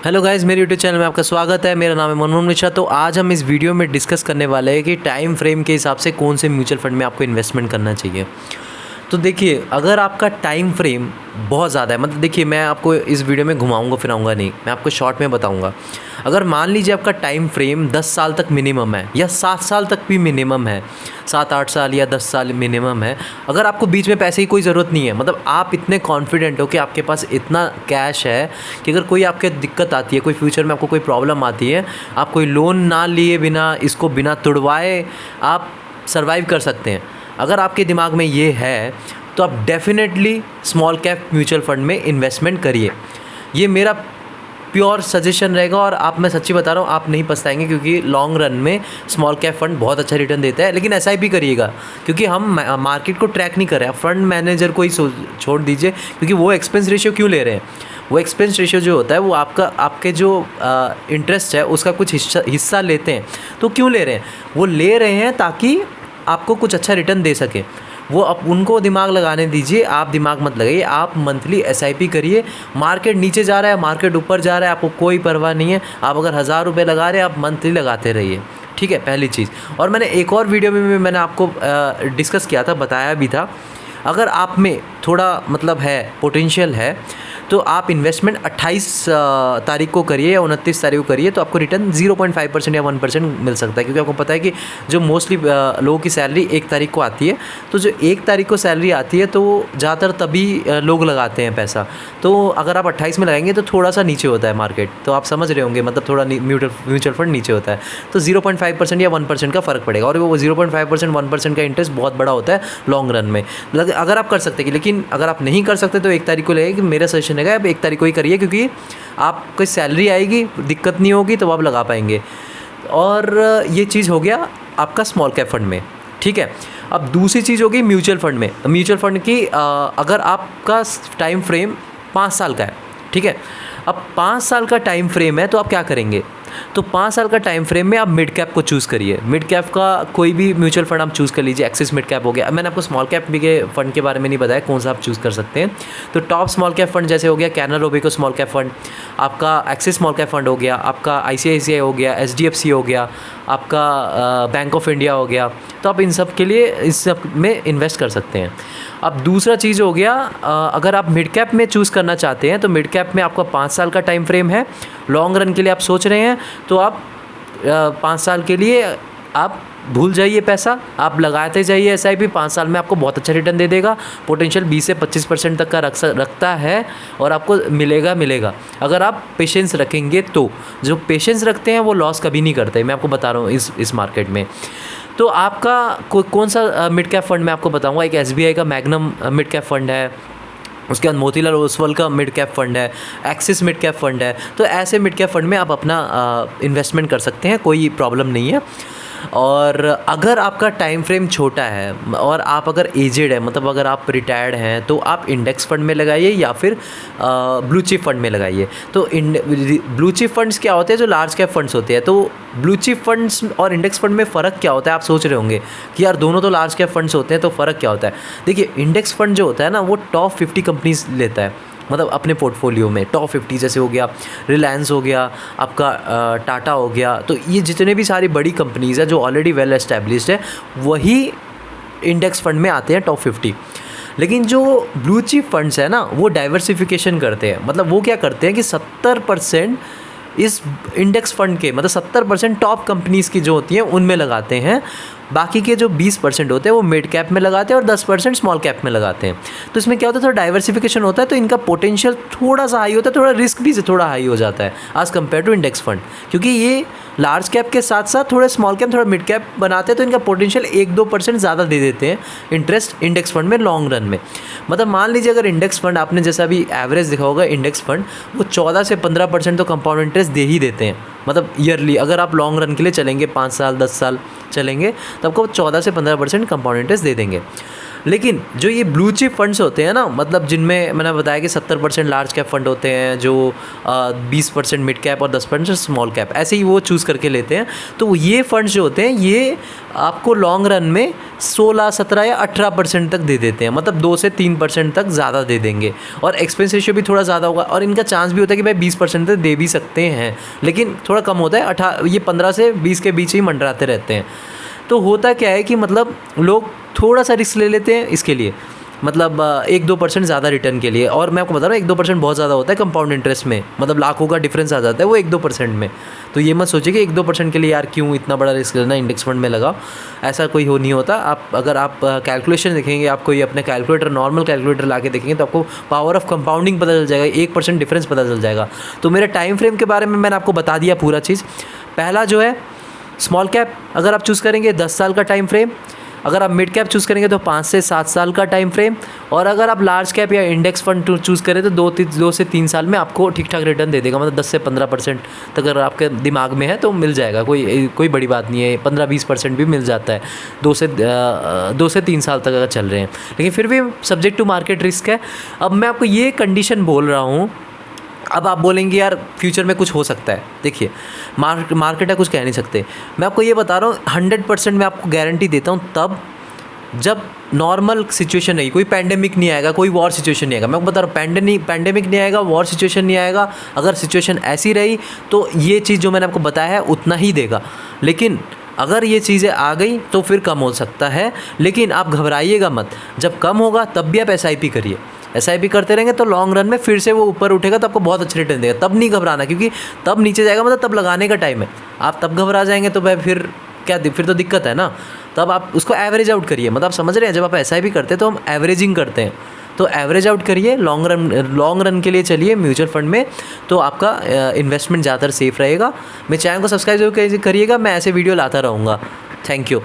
Hello guys, मेरे YouTube channel में आपका स्वागत है। मेरा नाम है मनमोहन मिश्रा। तो आज हम इस वीडियो में डिस्कस करने वाले हैं कि टाइम फ्रेम के हिसाब से कौन से म्यूचुअल फंड में आपको इन्वेस्टमेंट करना चाहिए। तो देखिए, अगर आपका टाइम फ्रेम बहुत ज़्यादा है, मतलब देखिए मैं आपको इस वीडियो में घुमाऊंगा फिराऊंगा नहीं, मैं आपको शॉर्ट में बताऊंगा। अगर मान लीजिए आपका टाइम फ्रेम 10 साल तक मिनिमम है या 7 साल तक भी मिनिमम है, 7-8 साल या 10 साल मिनिमम है, अगर आपको बीच में पैसे की कोई ज़रूरत नहीं है, मतलब आप इतने कॉन्फिडेंट हो कि आपके पास इतना कैश है कि अगर कोई आपके दिक्कत आती है, कोई फ्यूचर में आपको कोई प्रॉब्लम आती है, आप कोई लोन ना लिए बिना, इसको बिना तुड़वाए आप सर्वाइव कर सकते हैं। अगर आपके दिमाग में ये है तो आप definitely small cap mutual fund में इन्वेस्टमेंट करिए। ये मेरा प्योर सजेशन रहेगा और आप, मैं सच्ची बता रहा हूँ, आप नहीं पछताएंगे, क्योंकि लॉन्ग रन में स्मॉल कैप फंड बहुत अच्छा रिटर्न देता है। लेकिन एसआईपी करिएगा, क्योंकि हम मार्केट को ट्रैक नहीं कर रहे हैं। फंड मैनेजर को ही छोड़ दीजिए, क्योंकि वो एक्सपेंस रेशियो क्यों ले रहे हैं? वो एक्सपेंस रेशियो जो होता है वो आपके जो इंटरेस्ट है उसका कुछ हिस्सा लेते हैं। तो क्यों ले रहे हैं? वो ले रहे हैं ताकि आपको कुछ अच्छा रिटर्न दे सके। वो अब उनको दिमाग लगाने दीजिए, आप दिमाग मत लगाइए। आप मंथली एसआईपी करिए। मार्केट नीचे जा रहा है, मार्केट ऊपर जा रहा है, आपको कोई परवाह नहीं है। आप अगर 1000 रुपये लगा रहे हैं, आप मंथली लगाते रहिए, ठीक है? पहली चीज़। और मैंने एक और वीडियो में मैंने आपको डिस्कस किया था, बताया भी था, अगर आप में थोड़ा मतलब है, पोटेंशियल है, तो आप इन्वेस्टमेंट 28 तारीख को करिए या 29 तारीख को करिए, तो आपको रिटर्न 0.5% या 1% मिल सकता है। क्योंकि आपको पता है कि जो मोस्टली लोगों की सैलरी 1 तारीख को आती है, तो जो 1 तारीख को सैलरी आती है तो ज़्यादातर तभी लोग लगाते हैं पैसा। तो अगर आप 28 में लगाएंगे तो थोड़ा सा नीचे होता है मार्केट, तो आप समझ रहे होंगे, मतलब थोड़ा म्यूचुअल फंड नीचे होता है, तो 0.5% या 1% का फ़र्क पड़ेगा। और वो 0.5% 1% का इंटरेस्ट बहुत बड़ा होता है लॉन्ग रन में, अगर आप कर सकते हैं। लेकिन अगर आप नहीं कर सकते तो 1 तारीख को लगेगा। कि मेरा सजेशन है आप 1 तारीख को ही करिए, क्योंकि आपको सैलरी आएगी, दिक्कत नहीं होगी, तो आप लगा पाएंगे। और ये चीज़ हो गया आपका स्मॉल कैप फंड में, ठीक है। अब दूसरी चीज़ होगी म्यूचुअल फंड में। म्यूचुअल फंड की अगर आपका टाइम फ्रेम 5 साल का है, ठीक है। अब 5 साल का टाइम फ्रेम है तो आप क्या करेंगे? तो 5 साल का टाइम फ्रेम में आप मिड कैप को चूज़ करिए। मिड कैप का कोई भी म्यूचुअल फंड आप चूज़ कर लीजिए। एक्सिस मिड कैप हो गया। मैंने आपको स्मॉल कैप भी के फंड के बारे में नहीं बताया कौन सा आप चूज़ कर सकते हैं। तो टॉप स्मॉल कैप फंड जैसे हो गया Canara Robeco small cap fund, आपका एक्सिस स्मॉल कैप फंड हो गया, आपका आईसीआईसीआई हो गया, एचडीएफसी हो गया, आपका बैंक ऑफ इंडिया हो गया। तो आप इन सब के लिए, इस सब में इन्वेस्ट कर सकते हैं। अब दूसरा चीज़ हो गया, अगर आप मिड कैप में चूज़ करना चाहते हैं तो मिड कैप में आपका 5 साल का टाइम फ्रेम है। लॉन्ग रन के लिए आप सोच रहे हैं तो आप 5 साल के लिए आप भूल जाइए पैसा, आप लगाते जाइए एसआईपी। 5 साल में आपको बहुत अच्छा रिटर्न दे देगा। पोटेंशियल 20 से 25% तक का रखता है और आपको मिलेगा अगर आप पेशेंस रखेंगे तो। जो पेशेंस रखते हैं वो लॉस कभी नहीं करते, मैं आपको बता रहा हूँ इस मार्केट में। तो आपका कौन सा मिड कैप फंड मैं आपको बताऊंगा। एक एसबीआई का मैग्नम मिड कैप फंड है, उसके बाद मोतीलाल ओसवाल का मिड कैप फंड है, एक्सिस मिड कैप फंड है। तो ऐसे मिड कैप फंड में आप अपना इन्वेस्टमेंट कर सकते हैं, कोई प्रॉब्लम नहीं है। और अगर आपका टाइम फ्रेम छोटा है और आप अगर एजेड है, मतलब अगर आप रिटायर्ड हैं, तो आप इंडेक्स फंड में लगाइए या फिर ब्लू चिप फंड में लगाइए। तो ब्लू चिप फंड्स क्या होते हैं? जो लार्ज कैप फंड्स होते हैं। तो ब्लू चिप फंड्स और इंडेक्स फंड में फ़र्क क्या होता है? आप सोच रहे होंगे कि यार दोनों तो लार्ज कैप फंड्स होते हैं, तो फ़र्क क्या होता है? देखिए, इंडेक्स फंड जो होता है ना, वो टॉप 50 कंपनीज लेता है, मतलब अपने पोर्टफोलियो में। टॉप 50 जैसे हो गया रिलायंस, हो गया आपका टाटा हो गया। तो ये जितने भी सारी बड़ी कंपनीज़ है जो ऑलरेडी वेल एस्टेब्लिश्ड है, वही इंडेक्स फंड में आते हैं, टॉप 50। लेकिन जो ब्लू चिप फंड्स है ना, वो डाइवर्सिफिकेशन करते हैं। मतलब वो क्या करते हैं कि 70% इस इंडेक्स फंड के, मतलब 70% टॉप कंपनीज़ की जो होती हैं उनमें लगाते हैं। बाकी के जो 20% होते हैं वो मिड कैप में लगाते हैं और 10% स्मॉल कैप में लगाते हैं। तो इसमें क्या होता है, थोड़ा डाइवर्सिफिकेशन होता है, तो इनका पोटेंशियल थोड़ा सा हाई होता है, थोड़ा रिस्क भी से थोड़ा हाई हो जाता है as compared to index fund. क्योंकि ये लार्ज कैप के साथ साथ थोड़े स्मॉल कैप, थोड़ा मिड कैप बनाते हैं, तो इनका पोटेंशियल 1-2% ज़्यादा दे देते हैं इंटरेस्ट इंडेक्स फंड में लॉन्ग रन में। मतलब मान लीजिए अगर इंडेक्स फंड आपने जैसा अभी एवरेज देखा होगा, इंडेक्स फंड वो 14 से 15% तो कंपाउंड इंटरेस्ट दे ही देते हैं, मतलब ईयरली। अगर आप लॉन्ग रन के लिए चलेंगे, 5 साल 10 साल चलेंगे, तो आपको 14 से 15% कंपाउंड इंटरेस्ट दे देंगे। लेकिन जो ये ब्लू चिप फंड्स होते हैं ना, मतलब जिनमें मैंने बताया कि 70% लार्ज कैप फंड होते हैं, जो 20% मिड कैप और 10% स्मॉल कैप, ऐसे ही वो चूज़ करके लेते हैं। तो ये फंड्स जो होते हैं ये आपको लॉन्ग रन में 16, 17 या 18% तक दे देते हैं, मतलब 2 से 3% तक ज़्यादा दे देंगे, और एक्सपेंस रेशियो भी थोड़ा ज़्यादा होगा, और इनका चांस भी होता है कि भाई 20% तक दे भी सकते हैं, लेकिन थोड़ा कम होता है। ये 15 से 20 के बीच ही मंडराते रहते हैं। तो होता क्या है कि मतलब लोग थोड़ा सा रिस्क ले लेते हैं इसके लिए, मतलब 1-2% ज़्यादा रिटर्न के लिए। और मैं आपको बता रहा हूँ 1-2% बहुत ज़्यादा होता है कंपाउंड इंटरेस्ट में, मतलब लाखों का डिफरेंस आ जाता है वो 1-2% में। तो ये मत सोचिए कि 1-2% के लिए यार क्यों इतना बड़ा रिस्क लेना, इंडेक्स फंड में लगाओ, ऐसा कोई नहीं होता। अगर आप कैलकुलेशन देखेंगे, आप कोई अपने कैलकुलेटर, नॉर्मल कैलकुलेटर ला के देखेंगे, तो आपको पावर ऑफ कंपाउंडिंग पता चल जाएगा, 1% डिफरेंस पता चल जाएगा। तो मेरे टाइम फ्रेम के बारे में मैंने आपको बता दिया पूरा चीज़। पहला जो है स्मॉल कैप, अगर आप चूज़ करेंगे 10 साल का टाइम फ्रेम, अगर आप मिड कैप चूज़ करेंगे तो 5 से 7 साल का टाइम फ्रेम, और अगर आप लार्ज कैप या इंडेक्स फंड चूज़ करें तो 2 से 3 साल में आपको ठीक ठाक रिटर्न दे देगा, मतलब 10 से 15% तक अगर आपके दिमाग में है तो मिल जाएगा, कोई बड़ी बात नहीं है। 15-20% भी मिल जाता है 2 से 3 साल तक अगर चल रहे हैं, लेकिन फिर भी सब्जेक्ट टू मार्केट रिस्क है। अब मैं आपको ये कंडीशन बोल रहा हूँ, अब आप बोलेंगे यार फ्यूचर में कुछ हो सकता है। देखिए मार्केट है, कुछ कह नहीं सकते। मैं आपको ये बता रहा हूँ 100% मैं आपको गारंटी देता हूँ, तब जब नॉर्मल सिचुएशन नहीं, कोई पैंडेमिक नहीं आएगा, कोई वॉर सिचुएशन नहीं आएगा। मैं आपको बता रहा हूँ पैंडेमिक नहीं आएगा, वॉर सिचुएशन नहीं आएगा। अगर सिचुएशन ऐसी रही तो ये चीज़ जो मैंने आपको बताया है उतना ही देगा, लेकिन अगर ये चीज़ें आ गई तो फिर कम हो सकता है। लेकिन आप घबराइएगा मत, जब कम होगा तब भी आप SIP करिए। SIP करते रहेंगे तो लॉन्ग रन में फिर से वो ऊपर उठेगा तो आपको बहुत अच्छे रिटर्न देगा। तब नहीं घबराना, क्योंकि तब नीचे जाएगा मतलब तब लगाने का टाइम है। आप तब घबरा जाएंगे तो भाई फिर तो दिक्कत है ना। तब आप उसको एवरेज आउट करिए, मतलब आप समझ रहे हैं, जब आप SIP करते हैं तो हम एवरेजिंग करते हैं, तो एवरेज आउट करिए, लॉन्ग रन के लिए चलिए म्यूचुअल फंड में, तो आपका इन्वेस्टमेंट ज़्यादातर सेफ रहेगा। मेरे चैनल को सब्सक्राइब जरूर करिएगा, मैं ऐसे वीडियो लाता रहूँगा। Thank you.